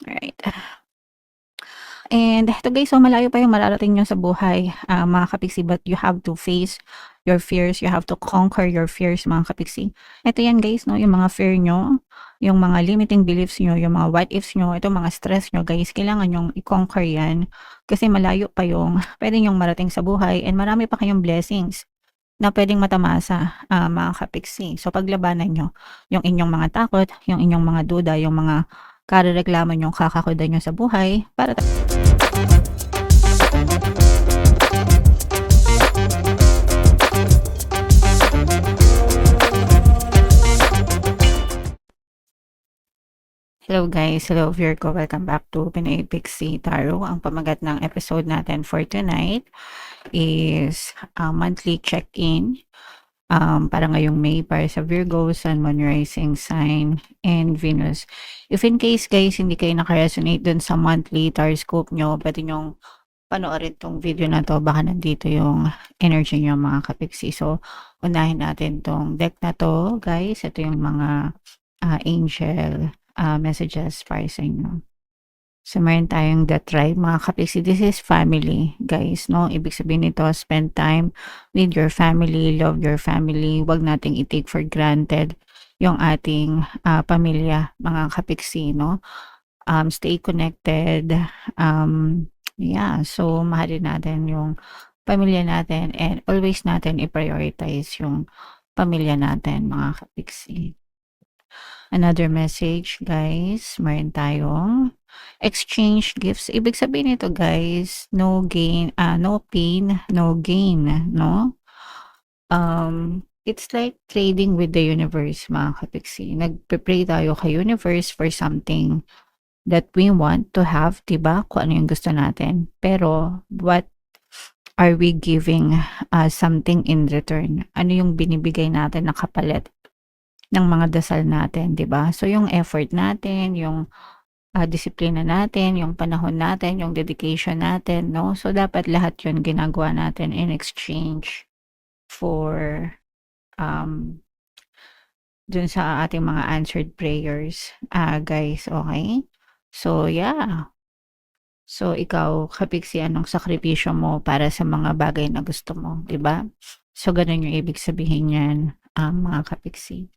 Alright. And eto guys, so malayo pa yung mararating niyo sa buhay, mga kapiksi, but you have to face your fears, you have to conquer your fears mga kapiksi. Eto yan guys 'no, yung mga fear niyo, yung mga limiting beliefs niyo, yung mga what ifs niyo, ito mga stress niyo guys, kailangan niyong i-conquer yan. Kasi malayo pa yung puwede niyong marating sa buhay and marami pa kayong blessings na puwedeng matamasa, mga kapiksi. So paglabanan niyo yung inyong mga takot, yung inyong mga duda, yung mga karereklamo niyong kakakuda niyo sa buhay para hello guys, hello Virgo, welcome back to Pinoy Pixie Tarot. Ang pamagat ng episode natin for tonight is monthly check-in para ngayong May para sa Virgo, Sun, Moon, Rising Sign, and Venus. If in case guys, hindi kayo nakaresonate dun sa monthly horoscope nyo, pwede nyong panoorin tong video na to, baka nandito yung energy nyo mga kapiksi. So, unahin natin tong deck na to guys. Ito yung mga angel messages para sa inyo. So, meron tayong the tribe, mga kapiksi. This is family, guys, no? Ibig sabihin nito, spend time with your family, love your family. Huwag nating i-take for granted yung ating pamilya, mga kapiksi, no? Stay connected. Yeah, so mahalin natin yung pamilya natin and always natin i-prioritize yung pamilya natin, mga kapiksi. Another message, guys, meron tayong exchange gifts. Ibig sabihin nito, guys, no gain, no pain, no gain, no? It's like trading with the universe, mga kapiksi. Nagpe-pray tayo kay universe for something that we want to have, 'di ba? Kung ano yung gusto natin. Pero what are we giving something in return? Ano yung binibigay natin na kapalit ng mga dasal natin, 'di ba? So yung effort natin, yung disiplina natin, yung panahon natin, yung dedication natin, no? So dapat lahat 'yun ginagawa natin in exchange for dun sa ating mga answered prayers, guys, okay? So yeah. So ikaw, kapiksi, anong sakripisyo mo para sa mga bagay na gusto mo, 'di ba? So ganun yung ibig sabihin niyan, mga kapiksi.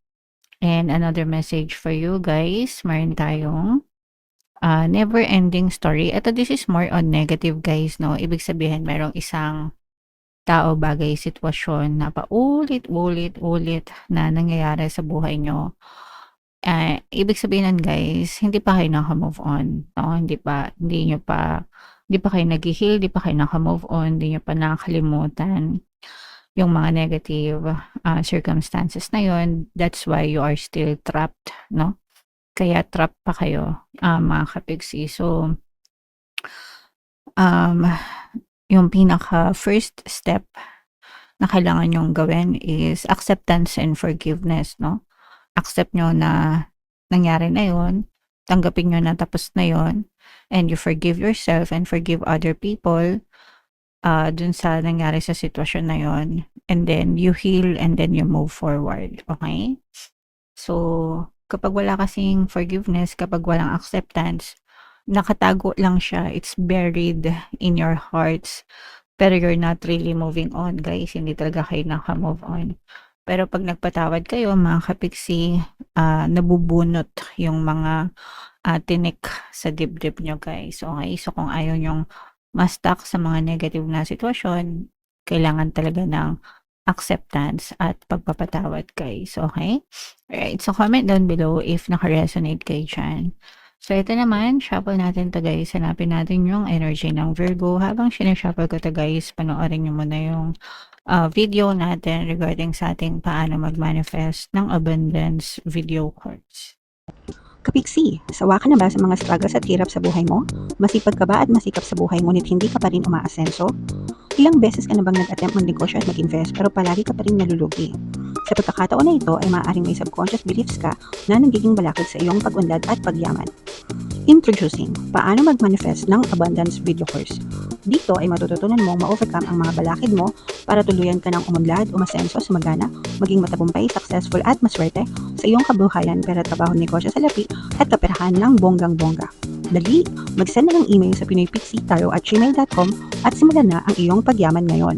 And another message for you guys, meron tayong never ending story. Ito, this is more on negative guys, no? Ibig sabihin merong isang tao, bagay, sitwasyon na paulit-ulit na nangyayari sa buhay nyo. Ibig sabihin nun guys, hindi pa kayo naka-move on, no? Hindi pa kayo nag-heal, hindi pa kayo naka-move on, hindi nyo pa nakakalimutan yung mga negative circumstances na yun. That's why you are still trapped, no? Kaya trapped pa kayo, mga kapiksi. So, yung pinaka first step na kailangan yung gawin is acceptance and forgiveness, no? Accept nyo na nangyari na yun, tanggapin nyo na tapos na yun, and you forgive yourself and forgive other people dun sa nangyari sa sitwasyon na yun, and then you heal and then you move forward, okay? So, kapag wala kasing forgiveness, kapag walang acceptance, nakatago lang siya, it's buried in your hearts, pero you're not really moving on, guys. Hindi talaga kayo naka-move on. Pero pag nagpatawad kayo, mga kapiksi, nabubunot yung mga tinik sa dibdib nyo, guys. Okay? So, kung ayaw nyong ma-stuck sa mga negative na sitwasyon, kailangan talaga ng acceptance at pagpapatawad, guys. Okay? Alright. So, comment down below if naka-resonate kayo dyan. So, ito naman, shuffle natin to guys. Hanapin natin yung energy ng Virgo. Habang sinashuffle ko to guys, panoorin nyo muna yung video natin regarding sa ating paano mag-manifest ng abundance video cards. Kapiksi, sawa ka na ba sa mga struggles at hirap sa buhay mo? Masipag ka ba at masikap sa buhay ngunit hindi ka pa rin umaasenso? Ilang beses ka na bang nag-attempt mag-negosyo at mag-invest pero palagi ka pa rin nalulugi? Sa pagkakataon na ito ay maaaring may subconscious beliefs ka na nagiging balakid sa iyong pag-unlad at pagyaman. Introducing, paano mag-manifest ng abundance video course. Dito ay matututunan mong ma-overcome ang mga balakid mo para tuluyan ka ng umunlad, umasenso, sumagana, maging matagumpay, successful at maswerte sa iyong kabuhayan, pera, trabaho, negosyo, salapi at kaperahan ng bonggang-bongga. Dali! Mag-send na ng email sa pinoypixietarot@gmail.com at simulan na ang iyong pagyaman ngayon.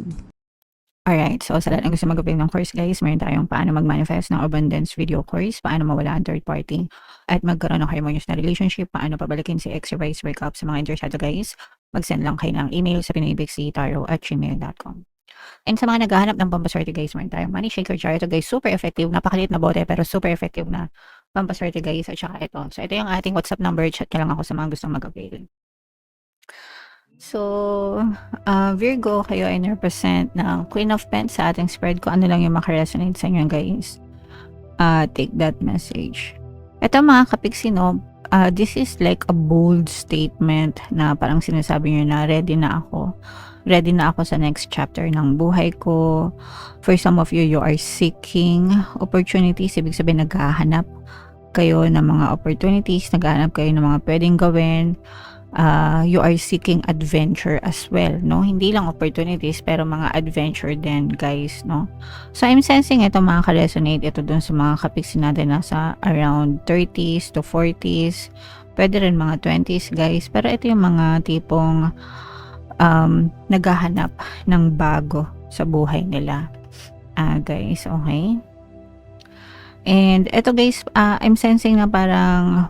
Alright, so sa lahat ng gusto mag-avail ng course guys, meron tayong paano mag-manifest ng abundance video course, paano mawala ang third party, at magkaroon ng harmonious na relationship, paano pabalikin si ex survive breakup. Sa mga interesado guys, mag-send lang kayo ng email sa pinoypixietarot@gmail.com. And sa mga naghahanap ng pampaswerte guys, meron tayong money shaker jar. Ito guys, super effective, napakaliit na bote pero super effective na pampaswerte guys. At saka ito. So ito yung ating WhatsApp number, chat nyo lang ako sa mga gustong mag-avail. So, Virgo, kayo ay represent ng Queen of Pentacles sa ating spread. Kung ano lang yung makaresonate sa inyo guys, take that message. Ito mga kapiksi, no, this is like a bold statement na parang sinasabi nyo na ready na ako. Ready na ako sa next chapter ng buhay ko. For some of you, you are seeking opportunities. Ibig sabihin, naghahanap kayo ng mga opportunities, naghahanap kayo ng mga pwedeng gawin. You are seeking adventure as well, no? Hindi lang opportunities, pero mga adventure din, guys, no? So, I'm sensing ito mga ka-resonate, ito dun sa mga kapiksi natin nasa around 30s to 40s, pwede rin mga 20s, guys, pero ito yung mga tipong naghahanap ng bago sa buhay nila, guys, okay? And eto guys, I'm sensing na parang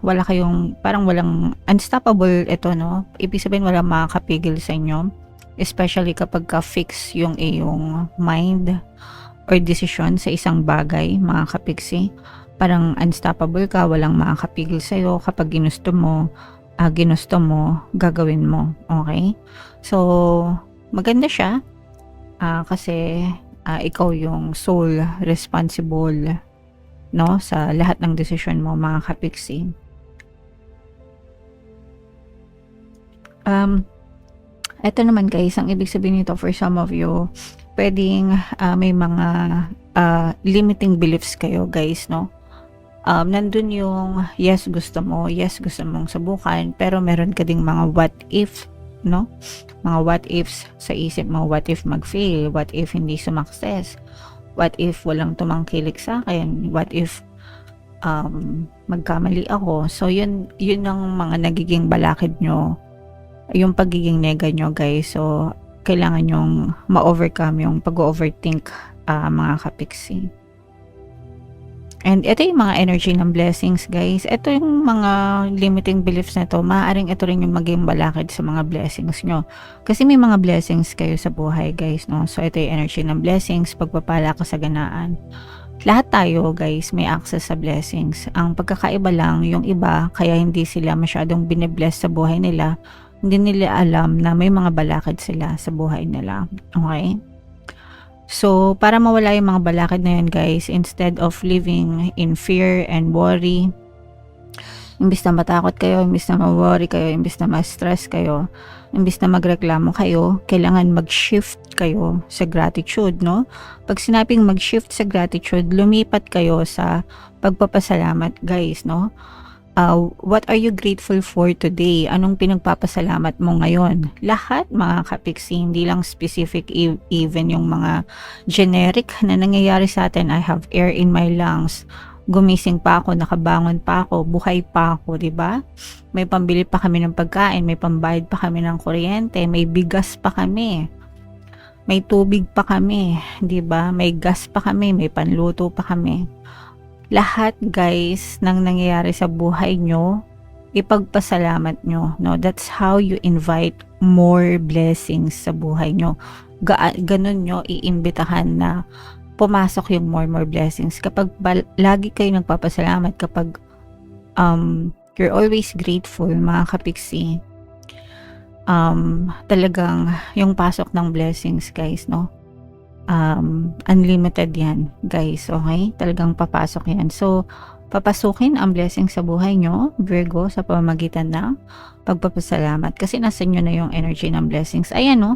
parang walang unstoppable ito, no? Ibig sabihin walang makakapigil sa inyo. Especially kapag ka-fix yung iyong mind or decision sa isang bagay, mga kapiksi. Parang unstoppable ka, walang makakapigil sa'yo. Kapag ginusto mo, gagawin mo. Okay? So, maganda siya. Kasi ikaw yung sole responsible, no, sa lahat ng desisyon mo, mga kapiksi. Ito naman guys, ang ibig sabihin nito for some of you, pwedeng may mga limiting beliefs kayo guys, no? Nandun yung yes gusto mong subukan, pero meron ka ding mga what if, no? Mga what ifs sa isip mo, what if mag-fail, what if hindi sumakses, what if walang tumangkilik sa akin? What if magkamali ako? So, yun ang mga nagiging balakid nyo. Yung pagiging nega nyo, guys. So, kailangan nyong ma-overcome yung pag-overthink, mga kapiksi. And ito yung mga energy ng blessings, guys. Ito yung mga limiting beliefs na to. Maaaring ito rin yung maging balakid sa mga blessings nyo. Kasi may mga blessings kayo sa buhay, guys, no? So, ito yung energy ng blessings, pagpapala, kasaganaan. Lahat tayo, guys, may access sa blessings. Ang pagkakaiba lang, yung iba, kaya hindi sila masyadong binibless sa buhay nila. Hindi nila alam na may mga balakid sila sa buhay nila. Okay? So, para mawala yung mga balakid na yun, guys, instead of living in fear and worry, imbis na matakot kayo, imbis na ma-worry kayo, imbis na ma-stress kayo, imbis na magreklamo kayo, kailangan mag-shift kayo sa gratitude, no? Pag sinabing mag-shift sa gratitude, lumipat kayo sa pagpapasalamat, guys, no? What are you grateful for today? Anong pinagpapasalamat mo ngayon? Lahat, mga kapiksi, hindi lang specific, even yung mga generic na nangyayari sa atin. I have air in my lungs. Gumising pa ako, nakabangon pa ako, buhay pa ako, diba? May pambili pa kami ng pagkain, may pambayad pa kami ng kuryente, may bigas pa kami, may tubig pa kami, diba? May gas pa kami, may panluto pa kami. Lahat, guys, ng nangyayari sa buhay nyo, ipagpasalamat nyo, no? That's how you invite more blessings sa buhay nyo. Ganun nyo iimbitahan na pumasok yung more blessings. Kapag lagi kayo nagpapasalamat, kapag you're always grateful, mga kapiksi, talagang yung pasok ng blessings, guys, no? Unlimited yan, guys, okay? Talagang papasok yan. So, papasukin ang blessing sa buhay nyo, Virgo, sa pamamagitan ng pagpapasalamat. Kasi nasa nyo na yung energy ng blessings. Ayan, no?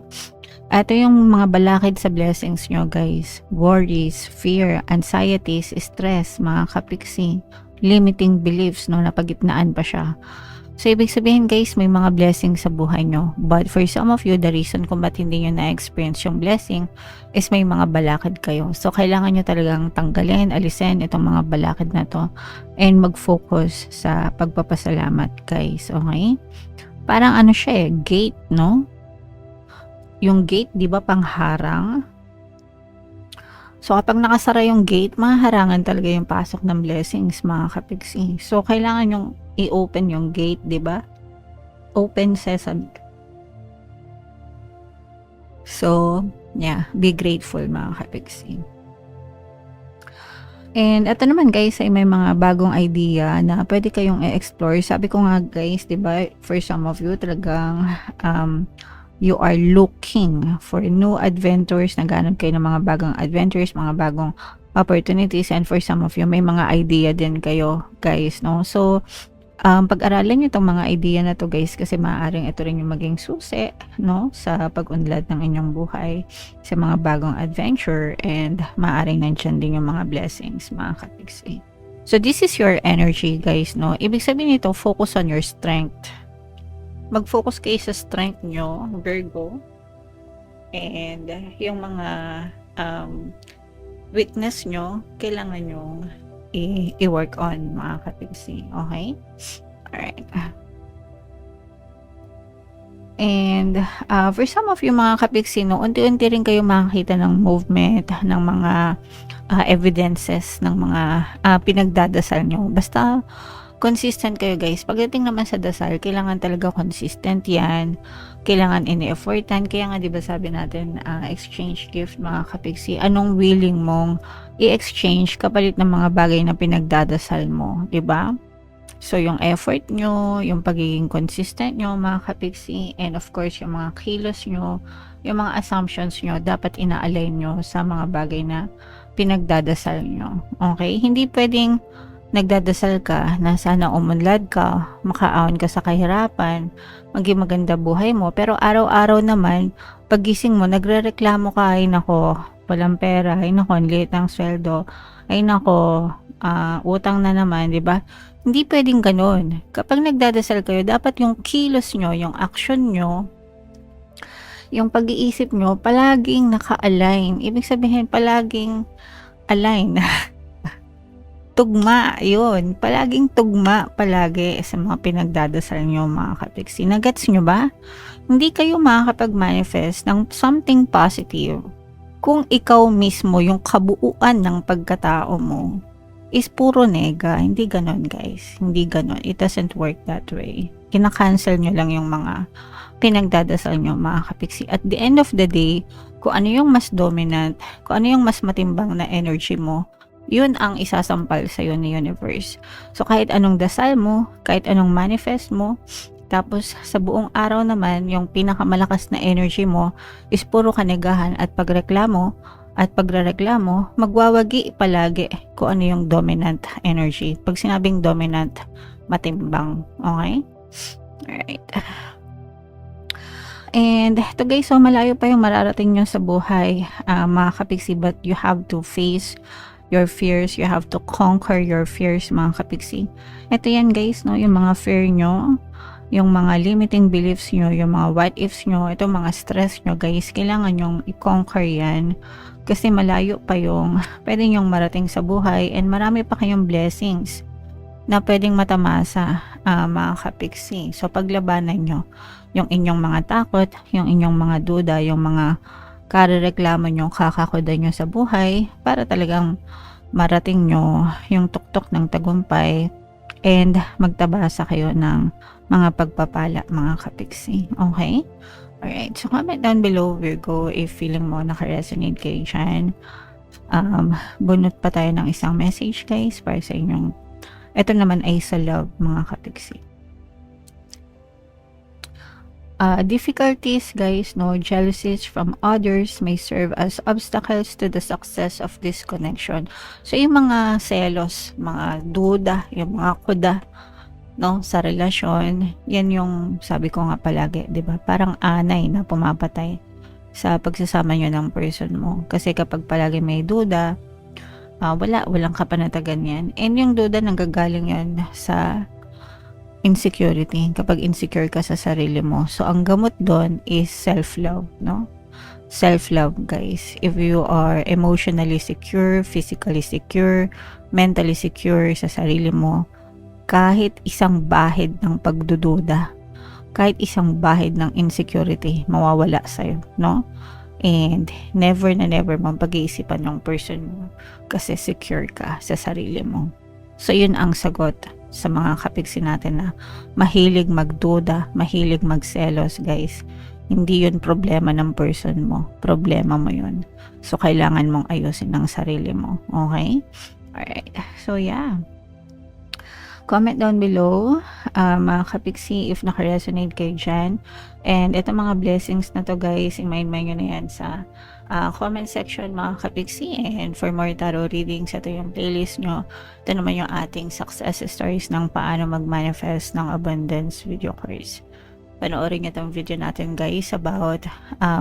Ito yung mga balakid sa blessings nyo, guys. Worries, fear, anxieties, stress, mga kapiksi, limiting beliefs, no? Napagitnaan pa siya. So, ibig sabihin guys, may mga blessings sa buhay nyo. But for some of you, the reason kung ba't hindi nyo na-experience yung blessing is may mga balakid kayo. So, kailangan nyo talagang tanggalin, alisin itong mga balakid na to and mag-focus sa pagpapasalamat guys. Okay? Parang ano siya gate, no? Yung gate, di ba, pangharang? So, kapag nakasara yung gate, mahaharangan talaga yung pasok ng blessings, mga kapigsi. So, kailangan yung i-open yung gate, di ba? Open sesame. So, yeah, be grateful, mga kapigsi. And ito naman guys, ay may mga bagong idea na pwede kayong i-explore. Sabi ko nga guys, di ba, for some of you, talagang you are looking for new adventures, naghanap kayo ng mga bagong adventures, mga bagong opportunities, and for some of you, may mga idea din kayo guys, no? So, pag-aralan nyo itong mga idea na to guys, kasi maaaring ito rin yung maging susi, no, sa pag-unlad ng inyong buhay, sa mga bagong adventure, and maaaring nandyan din yung mga blessings, mga kapigsi. So, this is your energy guys, no? Ibig sabihin nito, focus on your strength. Mag-focus kayo sa strength nyo, Virgo, and yung mga weakness nyo, kailangan nyo i-work on, mga kapigsi. Okay? Alright. And for some of you, mga kapigsi, no, unti-unti rin kayo makakita ng movement, ng mga evidences, ng mga pinagdadasal nyo. Basta consistent kayo guys. Pagdating naman sa dasal, kailangan talaga consistent yan. Kailangan ini-effortan. Kaya nga diba sabi natin, exchange gift, mga kapigsi. Anong willing mong i-exchange kapalit ng mga bagay na pinagdadasal mo, diba? So, yung effort nyo, yung pagiging consistent nyo, mga kapigsi, and of course, yung mga kilos nyo, yung mga assumptions nyo, dapat ina-align nyo sa mga bagay na pinagdadasal nyo. Okay? Hindi pwedeng nagdadasal ka na sana umunlad ka, makaahon ka sa kahirapan, maging maganda buhay mo, pero araw-araw naman, pagising mo, nagrereklamo ka, ay nako, walang pera, ay nako, ang liit ng sweldo, ay nako, utang na naman, di ba? Hindi pwedeng ganun. Kapag nagdadasal kayo, dapat yung kilos nyo, yung action nyo, yung pag-iisip nyo, palaging naka-align. Ibig sabihin, palaging align. Tugma, yun. Palaging tugma palagi sa mga pinagdadasal nyo, mga kapigsi. Nagets nyo ba? Hindi kayo makakapag-manifest ng something positive kung ikaw mismo, yung kabuuan ng pagkatao mo, is puro nega. Hindi ganon, guys. Hindi ganon. It doesn't work that way. Kinakancel nyo lang yung mga pinagdadasal nyo, mga kapigsi. At the end of the day, kung ano yung mas dominant, kung ano yung mas matimbang na energy mo, yun ang isasampal sa'yo ni universe. So, kahit anong dasal mo, kahit anong manifest mo, tapos sa buong araw naman, yung pinakamalakas na energy mo is puro kanegahan at pagreklamo, at pagrereklamo, magwawagi palagi kung ano yung dominant energy. Pag sinabing dominant, matimbang. Okay? Alright. And ito guys, so malayo pa yung mararating nyo sa buhay, mga kapigsi, but you have to face your fears, you have to conquer your fears, mga kapigsi. Ito yan guys, no, yung mga fear nyo, yung mga limiting beliefs nyo, yung mga what ifs nyo, ito mga stress nyo guys, kailangan yung i-conquer yan. Kasi malayo pa yung pwede nyong marating sa buhay, and marami pa kayong blessings na pwedeng matamasa, mga kapigsi. So paglabanan nyo yung inyong mga takot, yung inyong mga duda, yung mga karereklamo nyo, kakakoda nyo sa buhay, para talagang marating nyo yung tuktok ng tagumpay, and magtabasa kayo ng mga pagpapala, mga kapigsi. Okay? Alright, so comment down below, Virgo, if feeling mo naka-resonate kayo dyan. Bunot pa tayo ng isang message guys para sa inyong, ito naman ay sa love, mga kapigsi. Difficulties guys, no, jealousies from others may serve as obstacles to the success of this connection. So yung mga selos, mga duda, yung mga kuda, no, sa relasyon, yan yung sabi ko nga palagi, 'di ba? Parang anay na pumapatay sa pagsasama nyo ng person mo. Kasi kapag palagi may duda, walang kapanatagan yan. And yung duda nanggagaling yan sa insecurity, kapag insecure ka sa sarili mo. So, ang gamot doon is self-love, no? Self-love, guys. If you are emotionally secure, physically secure, mentally secure sa sarili mo, kahit isang bahid ng pagdududa, kahit isang bahid ng insecurity, mawawala sa'yo, no? And never na never mong pag-iisipan yung person mo kasi secure ka sa sarili mo. So, yun ang sagot sa mga kapiksi natin na mahilig magduda, mahilig magselos, guys. Hindi yun problema ng person mo. Problema mo yun. So, kailangan mong ayusin ang sarili mo. Okay? Alright. So, yeah. Comment down below, mga kapiksi, if naka-resonate kayo dyan. And ito mga blessings na to, guys, i-mind nyo na yan sa comment section, mga kapiksi. And for more tarot readings, ito yung playlist nyo. Ito naman yung ating success stories ng paano mag-manifest ng abundance video course. Panoorin nyo itong video natin, guys, about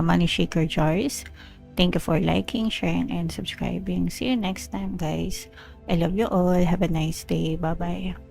money shaker jars. Thank you for liking, sharing, and subscribing. See you next time, guys. I love you all. Have a nice day. Bye-bye.